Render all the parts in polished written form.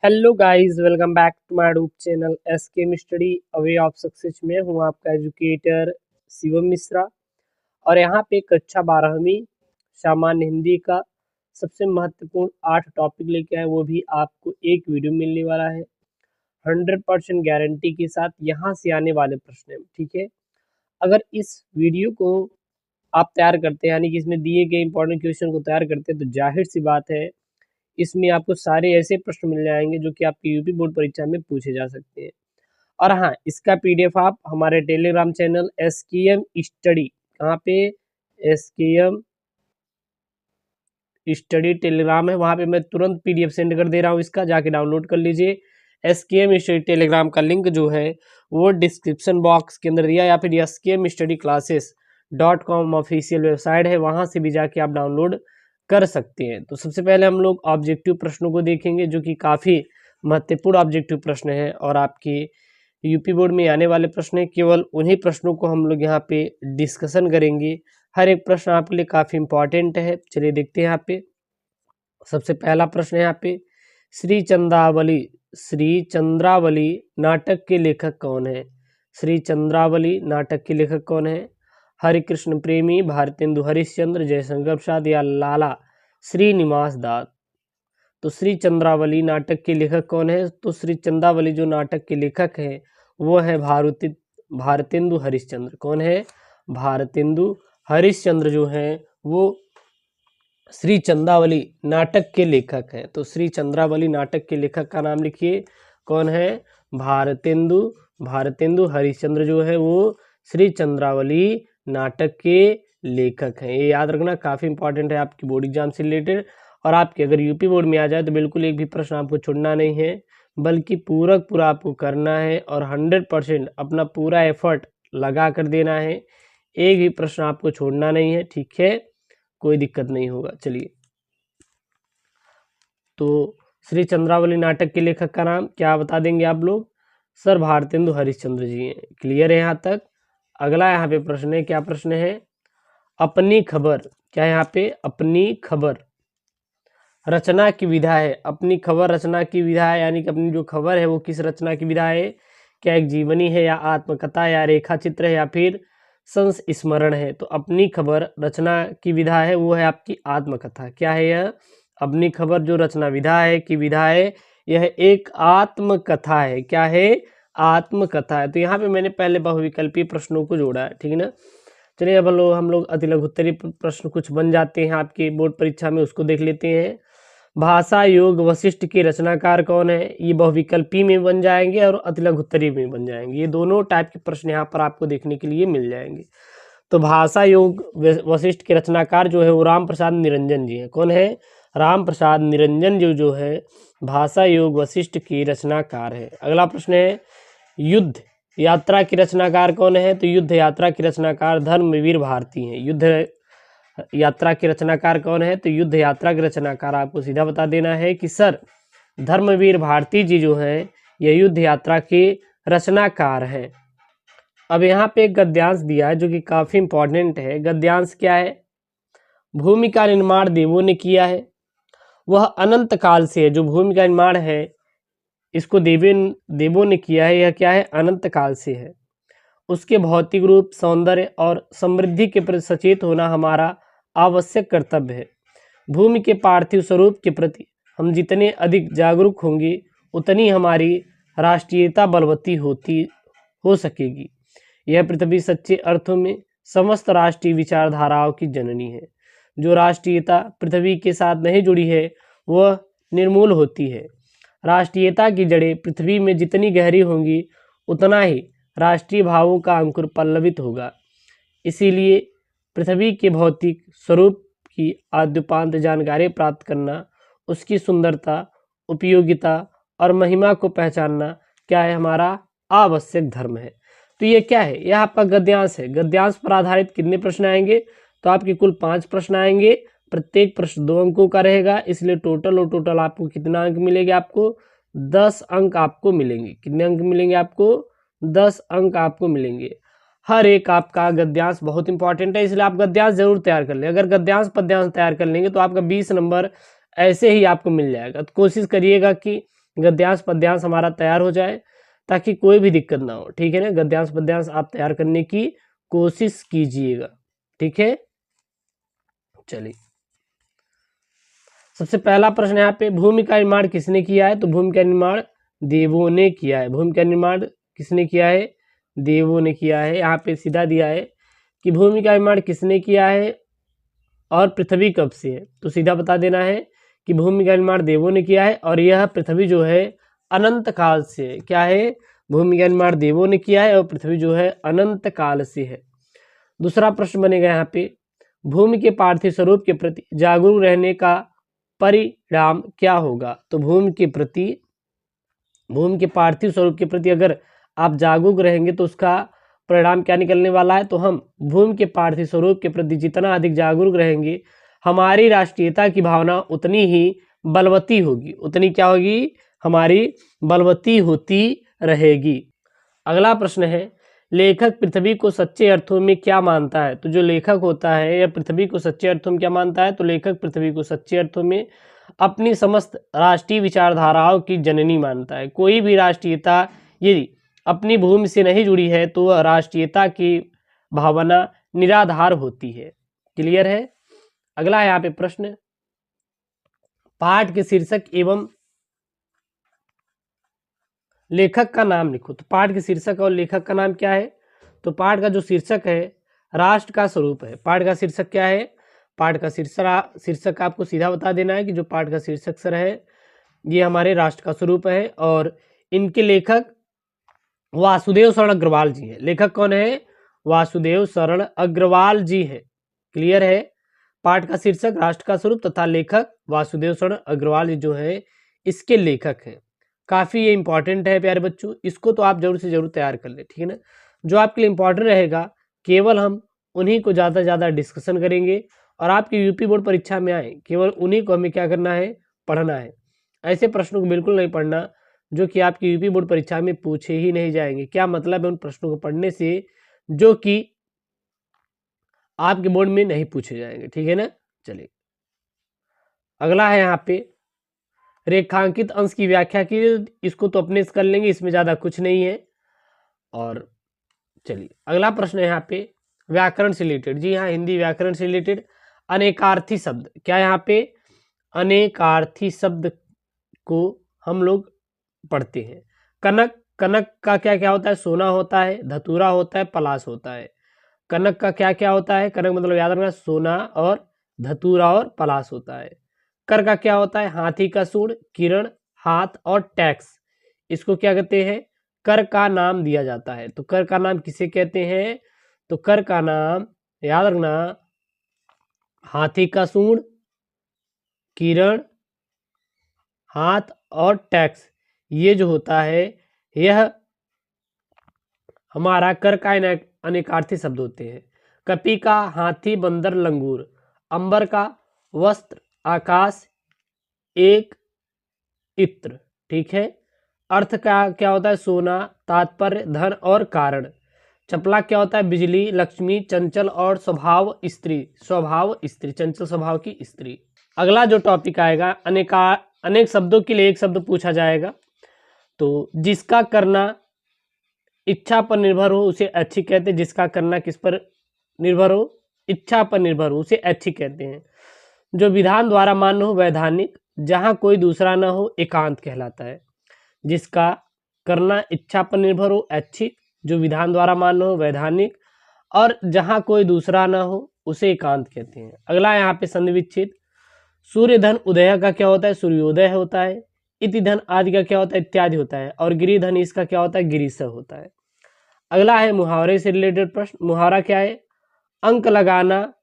Hello guys, welcome back to my YouTube channel SK study away of success में हूँ आपका educator Shivam Mishra. और यहाँ पे कक्षा 12वीं सामान्य हिंदी का सबसे महत्वपूर्ण 8 टॉपिक लेके आए, वो भी आपको एक वीडियो मिलने वाला है 100% गारंटी के साथ। यहाँ से आने वाले प्रश्न हैं, ठीक है। अगर इस वीडियो को आप तैयार करते हैं, यानी कि इसमें दिए गए इंपॉर्टेंट क्वेश्चन को तैयार करते हैं, तो जाहिर सी बात है इसमें आपको सारे ऐसे प्रश्न मिल जाएंगे जो कि आपकी यूपी बोर्ड परीक्षा में पूछे जा सकते हैं। और हाँ, इसका पीडीएफ आप हमारे टेलीग्राम चैनल एसकेएम स्टडी, कहाँ पे, एसकेएम स्टडी टेलीग्राम है, वहाँ पे मैं तुरंत पीडीएफ सेंड कर दे रहा हूँ, इसका जाके डाउनलोड कर लीजिए। एसकेएम स्टडी टेलीग्राम का लिंक जो है वो डिस्क्रिप्शन बॉक्स के अंदर दिया, या फिर skmstudyclasses.com ऑफिशियल वेबसाइट है, वहाँ से भी जाके आप डाउनलोड कर सकते हैं। तो सबसे पहले हम लोग ऑब्जेक्टिव प्रश्नों को देखेंगे, जो कि काफ़ी महत्वपूर्ण ऑब्जेक्टिव प्रश्न है और आपके यूपी बोर्ड में आने वाले प्रश्न हैं। केवल उन्हीं प्रश्नों को हम लोग यहाँ पे डिस्कशन करेंगे। हर एक प्रश्न आपके लिए काफ़ी इंपॉर्टेंट है। चलिए देखते हैं यहाँ पे। सबसे पहला प्रश्न है यहाँ पे, श्री चंद्रावली नाटक के लेखक कौन है? श्री चंद्रावली नाटक के लेखक कौन है? हरिकृष्ण प्रेमी, भारतेंदु हरिश्चंद्र, जयशंकर प्रसाद या लाला श्रीनिवास दास। तो श्री चंद्रावली नाटक के लेखक कौन है? तो श्री चंद्रावली जो नाटक के लेखक हैं वो है भारतेंदु हरिश्चंद्र। कौन है? भारतेंदु हरिश्चंद्र जो हैं वो श्री चंद्रावली नाटक के लेखक हैं। तो श्री चंद्रावली नाटक के लेखक का नाम लिखिए, कौन है? भारतेंदु हरिश्चंद्र जो है वो श्री चंद्रावली नाटक के लेखक हैं। ये याद रखना, काफ़ी इंपॉर्टेंट है आपकी बोर्ड एग्जाम से रिलेटेड। और आपके अगर यूपी बोर्ड में आ जाए तो बिल्कुल एक भी प्रश्न आपको छोड़ना नहीं है, बल्कि पूरा आपको करना है और 100% अपना पूरा एफर्ट लगा कर देना है। एक भी प्रश्न आपको छोड़ना नहीं है, ठीक है? कोई दिक्कत नहीं होगा। चलिए, तो श्री चंद्रावली नाटक के लेखक का नाम क्या बता देंगे आप लोग? सर भारतेंदु हरिश्चंद्र जी हैं। क्लियर है यहाँ तक? अगला यहाँ पे प्रश्न है, क्या प्रश्न है? अपनी खबर, क्या यहाँ पे? अपनी खबर रचना की विधा है। अपनी खबर रचना की विधा है, यानी कि अपनी जो खबर है वो किस रचना की विधा है? क्या एक जीवनी है, या आत्मकथा, या रेखा चित्र है, या फिर संस्मरण है? तो अपनी खबर रचना की विधा है वो है आपकी आत्मकथा। क्या है यह? अपनी खबर जो रचना विधा है की विधा है, यह एक आत्मकथा है। क्या है? आत्मकथा है। तो यहाँ पे मैंने पहले बहुविकल्पीय प्रश्नों को जोड़ा है, ठीक है ना। चलिए अब हम लोग अति लघुत्तरीय प्रश्न कुछ बन जाते हैं आपकी बोर्ड परीक्षा में, उसको देख लेते हैं। भाषा योग वशिष्ठ के रचनाकार कौन है? ये बहुविकल्पी में बन जाएंगे और अति लघुत्तरीय में बन जाएंगे। ये दोनों टाइप के प्रश्न यहाँ पर आपको देखने के लिए मिल जाएंगे। तो भाषा योग वशिष्ठ के रचनाकार जो है वो राम प्रसाद निरंजन जी हैं। कौन है? राम प्रसाद निरंजन जो है भाषा योग वशिष्ठ की रचनाकार है। अगला प्रश्न है, युद्ध यात्रा की रचनाकार कौन है? तो युद्ध यात्रा की रचनाकार धर्मवीर भारती हैं। युद्ध यात्रा के रचनाकार कौन है? तो युद्ध यात्रा के रचनाकार आपको सीधा बता देना है कि सर धर्मवीर भारती जी जो हैं ये युद्ध यात्रा के रचनाकार हैं। अब यहाँ पे एक गद्यांश दिया है जो कि काफ़ी इंपॉर्टेंट है। गद्यांश क्या है? भूमि का निर्माण देवों ने किया है, वह अनंत काल से है। जो भूमि का निर्माण है इसको देवों ने किया है, यह क्या है? अनंत काल से है। उसके भौतिक रूप, सौंदर्य और समृद्धि के प्रति सचेत होना हमारा आवश्यक कर्तव्य है। भूमि के पार्थिव स्वरूप के प्रति हम जितने अधिक जागरूक होंगे उतनी हमारी राष्ट्रीयता बलवती हो सकेगी। यह पृथ्वी सच्चे अर्थों में समस्त राष्ट्रीय विचारधाराओं की जननी है। जो राष्ट्रीयता पृथ्वी के साथ नहीं जुड़ी है वह निर्मूल होती है। राष्ट्रीयता की जड़ें पृथ्वी में जितनी गहरी होंगी उतना ही राष्ट्रीय भावों का अंकुर पल्लवित होगा। इसीलिए पृथ्वी के भौतिक स्वरूप की आद्योपांत जानकारी प्राप्त करना, उसकी सुंदरता, उपयोगिता और महिमा को पहचानना क्या है? हमारा आवश्यक धर्म है। तो ये क्या है? यह आपका गद्यांश है। गद्यांश पर आधारित कितने प्रश्न आएंगे? तो आपके कुल 5 प्रश्न आएंगे। प्रत्येक प्रश्न 2 अंकों का रहेगा, इसलिए टोटल आपको कितना अंक मिलेंगे? आपको 10 अंक आपको मिलेंगे। कितने अंक मिलेंगे आपको? 10 अंक आपको मिलेंगे। हर एक आपका गद्यांश बहुत इंपॉर्टेंट है, इसलिए आप गद्यांश जरूर तैयार कर लें। अगर गद्यांश पद्यांश तैयार कर लेंगे तो आपका 20 नंबर ऐसे ही आपको मिल जाएगा। तो कोशिश करिएगा कि गद्यांश पद्यांश हमारा तैयार हो जाए ताकि कोई भी दिक्कत ना हो, ठीक है ना। गद्यांश पद्यांश आप तैयार करने की कोशिश कीजिएगा, ठीक है। चलिए, सबसे पहला प्रश्न यहाँ पे, भूमि का निर्माण किसने किया है? तो भूमि का निर्माण देवों ने किया है। भूमि का निर्माण किसने किया है? देवों ने किया है। यहाँ पे सीधा दिया है कि भूमि का निर्माण किसने किया है और पृथ्वी कब से है, तो सीधा बता देना है कि भूमि का निर्माण देवों ने किया है और यह पृथ्वी जो है अनंत काल से है। क्या है? भूमि का निर्माण देवों ने किया है और पृथ्वी जो है अनंत काल से है। दूसरा प्रश्न बनेगा यहाँ पे, भूमि के पार्थिव स्वरूप के प्रति जागरूक रहने का परिणाम क्या होगा? तो भूमि के पार्थिव स्वरूप के प्रति अगर आप जागरूक रहेंगे तो उसका परिणाम क्या निकलने वाला है? तो हम भूमि के पार्थिव स्वरूप के प्रति जितना अधिक जागरूक रहेंगे, हमारी राष्ट्रीयता की भावना उतनी ही बलवती होगी। उतनी क्या होगी? हमारी बलवती होती रहेगी। अगला प्रश्न है, लेखक पृथ्वी को सच्चे अर्थों में क्या मानता है? तो जो लेखक होता है यह पृथ्वी को सच्चे अर्थों में क्या मानता है? तो लेखक पृथ्वी को सच्चे अर्थों में अपनी समस्त राष्ट्रीय विचारधाराओं की जननी मानता है। कोई भी राष्ट्रीयता यदि अपनी भूमि से नहीं जुड़ी है तो वह राष्ट्रीयता की भावना निराधार होती है। क्लियर है? अगला है यहाँ पे प्रश्न, पाठ के शीर्षक एवं लेखक का नाम लिखो। तो पाठ के शीर्षक और लेखक का नाम क्या है? तो पाठ का जो शीर्षक है राष्ट्र का स्वरूप है। पाठ का शीर्षक क्या है? पाठ का शीर्षक आपको सीधा बता देना है कि जो पाठ का शीर्षक सर है ये हमारे राष्ट्र का स्वरूप है और इनके लेखक वासुदेव शरण अग्रवाल जी हैं। लेखक कौन है? वासुदेव शरण अग्रवाल जी हैं। क्लियर है? पाठ का शीर्षक राष्ट्र का स्वरूप तथा लेखक वासुदेव शरण अग्रवाल जी जो है इसके लेखक हैं। काफ़ी ये इंपॉर्टेंट है प्यारे बच्चों, इसको तो आप जरूर से जरूर तैयार कर ले, ठीक है ना। जो आपके लिए इंपॉर्टेंट रहेगा केवल हम उन्हीं को ज़्यादा से ज़्यादा डिस्कशन करेंगे और आपकी यूपी बोर्ड परीक्षा में आए केवल उन्हीं को हमें क्या करना है? पढ़ना है। ऐसे प्रश्नों को बिल्कुल नहीं पढ़ना जो कि आपकी यूपी बोर्ड परीक्षा में पूछे ही नहीं जाएंगे। क्या मतलब है उन प्रश्नों को पढ़ने से जो कि आपके बोर्ड में नहीं पूछे जाएंगे, ठीक है ना। चलिए, अगला है यहाँ पे रेखांकित अंश की व्याख्या की। इसको तो अपने से कर लेंगे, इसमें ज़्यादा कुछ नहीं है। और चलिए, अगला प्रश्न है यहाँ पे व्याकरण से रिलेटेड। जी हाँ, हिंदी व्याकरण से रिलेटेड अनेकार्थी शब्द। क्या यहाँ पे? अनेकार्थी शब्द को हम लोग पढ़ते हैं। कनक, कनक का क्या क्या होता है? सोना होता है, धतूरा होता है, पलाश होता है। कनक का क्या क्या होता है? कनक मतलब याद रखना सोना और धतूरा और पलाश होता है। कर का क्या होता है? हाथी का सूंड, किरण, हाथ और टैक्स। इसको क्या कहते हैं? कर का नाम दिया जाता है। तो कर का नाम किसे कहते हैं? तो कर का नाम याद रखना हाथी का सूंड, किरण, हाथ और टैक्स, ये जो होता है यह हमारा कर का अनेकार्थी शब्द होते हैं। कपि का हाथी, बंदर, लंगूर। अंबर का वस्त्र, आकाश, एक इत्र, ठीक है। अर्थ का क्या होता है? सोना, तात्पर्य, धन और कारण। चपला क्या होता है? बिजली, लक्ष्मी, चंचल और स्वभाव स्त्री। स्वभाव स्त्री, चंचल स्वभाव की स्त्री। अगला जो टॉपिक आएगा अनेक शब्दों के लिए एक शब्द पूछा जाएगा। तो जिसका करना इच्छा पर निर्भर हो उसे ऐच्छिक कहते हैं। जिसका करना किस पर निर्भर हो? इच्छा पर निर्भर हो उसे ऐच्छिक कहते हैं। जो विधान द्वारा मान्य हो वैधानिक, जहाँ कोई दूसरा न हो एकांत कहलाता है। जिसका करना इच्छा पर निर्भर हो ऐच्छिक, जो विधान द्वारा मान्य हो वैधानिक और जहाँ कोई दूसरा न हो उसे एकांत कहते हैं। अगला यहाँ पे संधि विच्छेद। सूर्य धन उदय का क्या होता है? सूर्योदय होता है। इति धन आदि का क्या होता है? इत्यादि होता है। और गिरि धन इसका क्या होता है? गिरीश होता है। अगला है मुहावरे से रिलेटेड प्रश्न। मुहावरा क्या है? अंक लगाना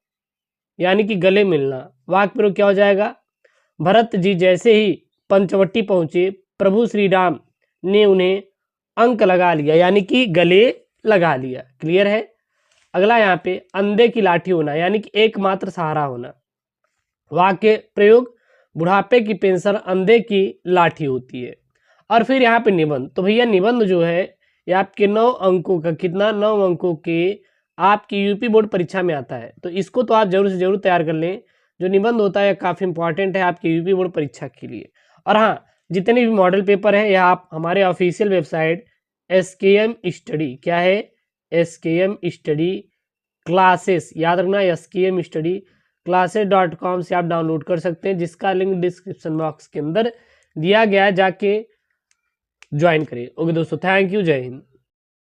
यानी कि गले मिलना। वाक्य प्रयोग क्या हो जाएगा? भरत जी जैसे ही पंचवटी पहुंचे प्रभु श्री राम ने उन्हें अंक लगा लिया, यानी कि गले लगा लिया। क्लियर है? अगला यहाँ पे अंधे की लाठी होना यानी कि एकमात्र सहारा होना। वाक्य प्रयोग बुढ़ापे की पेंशन अंधे की लाठी होती है। और फिर यहाँ पे निबंध। तो भैया निबंध जो है ये आपके 9 अंकों का, कितना? 9 अंकों के आपकी यूपी बोर्ड परीक्षा में आता है। तो इसको तो आप जरूर से जरूर तैयार कर लें। जो निबंध होता है काफ़ी इंपॉर्टेंट है आपकी यूपी बोर्ड परीक्षा के लिए। और हाँ, जितने भी मॉडल पेपर हैं यह आप हमारे ऑफिशियल वेबसाइट SKM स्टडी, क्या है, SKM स्टडी क्लासेस, याद रखना SKM स्टडी classes.com से आप डाउनलोड कर सकते हैं, जिसका लिंक डिस्क्रिप्शन बॉक्स के अंदर दिया गया है, जाके ज्वाइन करिए। ओके दोस्तों, थैंक यू, जय हिंद।